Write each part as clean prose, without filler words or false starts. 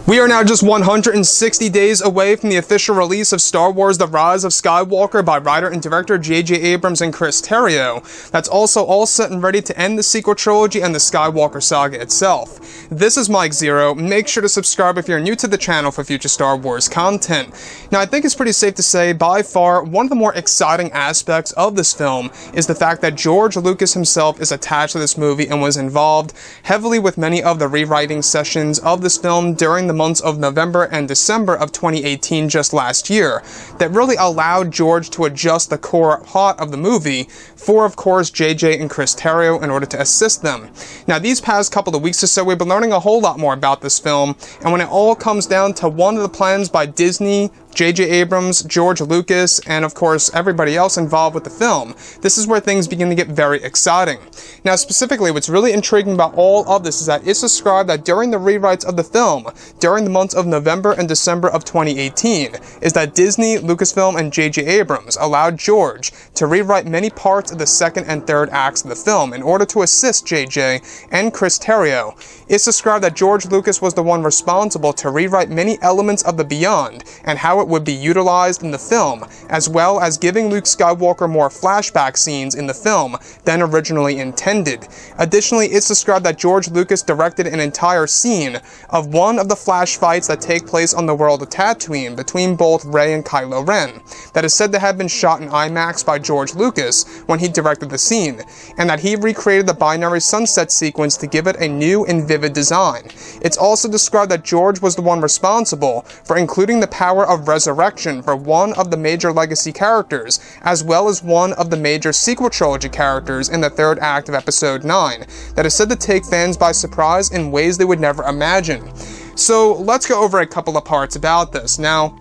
We are now just 160 days away from the official release of Star Wars The Rise of Skywalker by writer and director J.J. Abrams and Chris Terrio. That's also all set and ready to end the sequel trilogy and the Skywalker saga itself. This is Mike Zero. Make sure to subscribe if you're new to the channel for future Star Wars content. Now, I think it's pretty safe to say, by far, one of the more exciting aspects of this film is the fact that George Lucas himself is attached to this movie and was involved heavily with many of the rewriting sessions of this film during the months of November and December of 2018 just last year that really allowed George to adjust the core plot of the movie for, of course, JJ and Chris Terrio in order to assist them. Now, these past couple of weeks or so, we've been learning a whole lot more about this film, and when it all comes down to one of the plans by Disney, J.J. Abrams, George Lucas, and of course everybody else involved with the film, this is where things begin to get very exciting. Now, specifically, what's really intriguing about all of this is that it's described that during the rewrites of the film, during the months of November and December of 2018, is that Disney, Lucasfilm, and J.J. Abrams allowed George to rewrite many parts of the second and third acts of the film in order to assist J.J. and Chris Terrio. It's described that George Lucas was the one responsible to rewrite many elements of the Beyond and how it would be utilized in the film, as well as giving Luke Skywalker more flashback scenes in the film than originally intended. Additionally, it's described that George Lucas directed an entire scene of one of the flash fights that take place on the world of Tatooine between both Rey and Kylo Ren, that is said to have been shot in IMAX by George Lucas when he directed the scene, and that he recreated the binary sunset sequence to give it a new and vivid design. It's also described that George was the one responsible for including the power of resurrection for one of the major legacy characters, as well as one of the major sequel trilogy characters in the third act of Episode 9, that is said to take fans by surprise in ways they would never imagine. So let's go over a couple of parts about this. Now,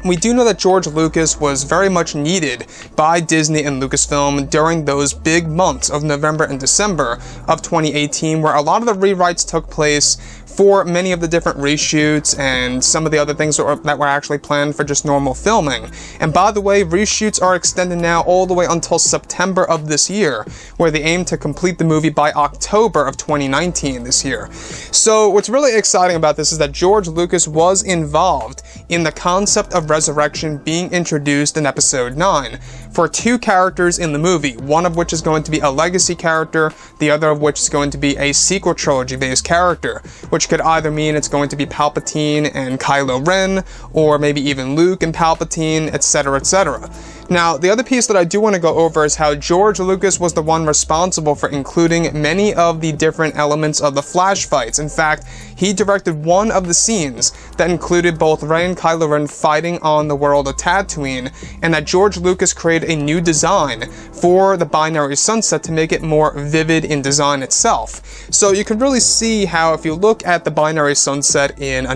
we do know that George Lucas was very much needed by Disney and Lucasfilm during those big months of November and December of 2018, where a lot of the rewrites took place for many of the different reshoots and some of the other things that were actually planned for just normal filming. And by the way, reshoots are extended now all the way until September of this year, where they aim to complete the movie by October of 2019 this year. So what's really exciting about this is that George Lucas was involved in the concept of resurrection being introduced in Episode 9 for two characters in the movie, one of which is going to be a legacy character, the other of which is going to be a sequel trilogy-based character, which could either mean it's going to be Palpatine and Kylo Ren, or maybe even Luke and Palpatine, etc., etc. Now, the other piece that I do want to go over is how George Lucas was the one responsible for including many of the different elements of the flash fights. In fact, he directed one of the scenes that included both Rey and Kylo Ren fighting on the world of Tatooine, and that George Lucas created a new design for the binary sunset to make it more vivid in design itself. So you can really see how, if you look at the binary sunset in A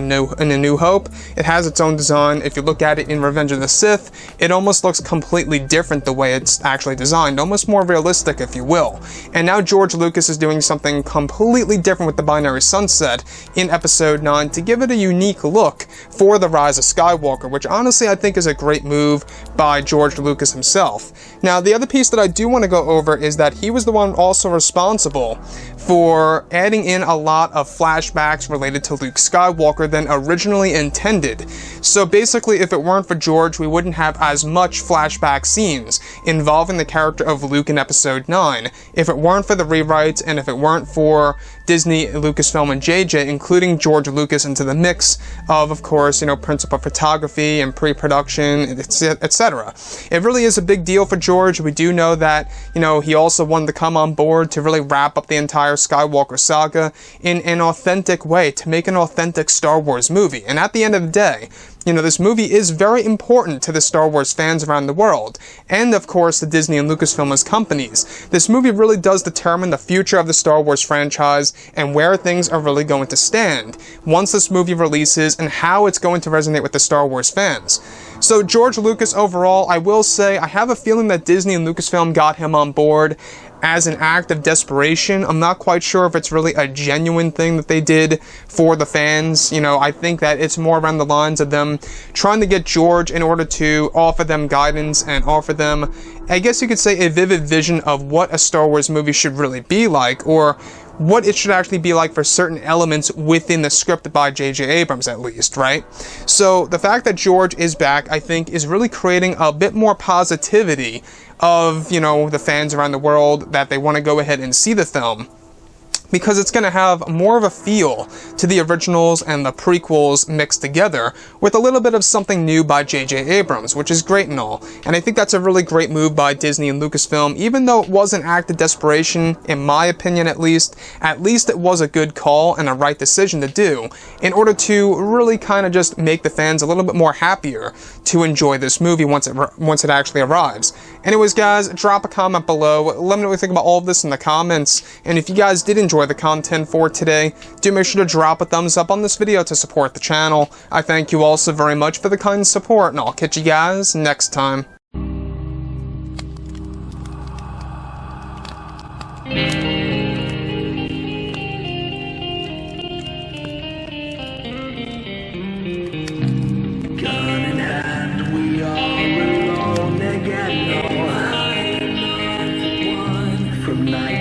New Hope, it has its own design. If you look at it in Revenge of the Sith, it almost looks completely different the way it's actually designed, almost more realistic, if you will. And now George Lucas is doing something completely different with the binary sunset in Episode 9 to give it a unique look for The Rise of Skywalker, which honestly I think is a great move by George Lucas himself. Now, the other piece that I do want to go over is that he was the one also responsible for adding in a lot of flashbacks related to Luke Skywalker than originally intended. So basically, if it weren't for George, we wouldn't have as much flashback scenes involving the character of Luke in Episode 9. If it weren't for the rewrites, and if it weren't for Disney, Lucasfilm, and JJ, including George Lucas into the mix of course, principal photography and pre-production, etc. It really is a big deal for George. We do know that, he also wanted to come on board to really wrap up the entire Skywalker saga in an authentic way, to make an authentic Star Wars movie. And at the end of the day, this movie is very important to the Star Wars fans around the world, and of course the Disney and Lucasfilm as companies. This movie really does determine the future of the Star Wars franchise and where things are really going to stand once this movie releases, and how it's going to resonate with the Star Wars fans. So George Lucas overall, I will say, I have a feeling that Disney and Lucasfilm got him on board as an act of desperation. I'm not quite sure if it's really a genuine thing that they did for the fans. I think that it's more around the lines of them trying to get George in order to offer them guidance and offer them, I guess you could say, a vivid vision of what a Star Wars movie should really be like, or what it should actually be like for certain elements within the script by J.J. Abrams, at least, right? So the fact that George is back, I think, is really creating a bit more positivity of, you know, the fans around the world that they want to go ahead and see the film, because it's going to have more of a feel to the originals and the prequels mixed together with a little bit of something new by J.J. Abrams, which is great and all. And I think that's a really great move by Disney and Lucasfilm, even though it was an act of desperation, in my opinion at least it was a good call and a right decision to do in order to really kind of just make the fans a little bit more happier to enjoy this movie once it actually arrives. Anyways, guys, drop a comment below. Let me know what you think about all of this in the comments. And if you guys did enjoy the content for today, do make sure to drop a thumbs up on this video to support the channel. I thank you all so very much for the kind support, and I'll catch you guys next time. From night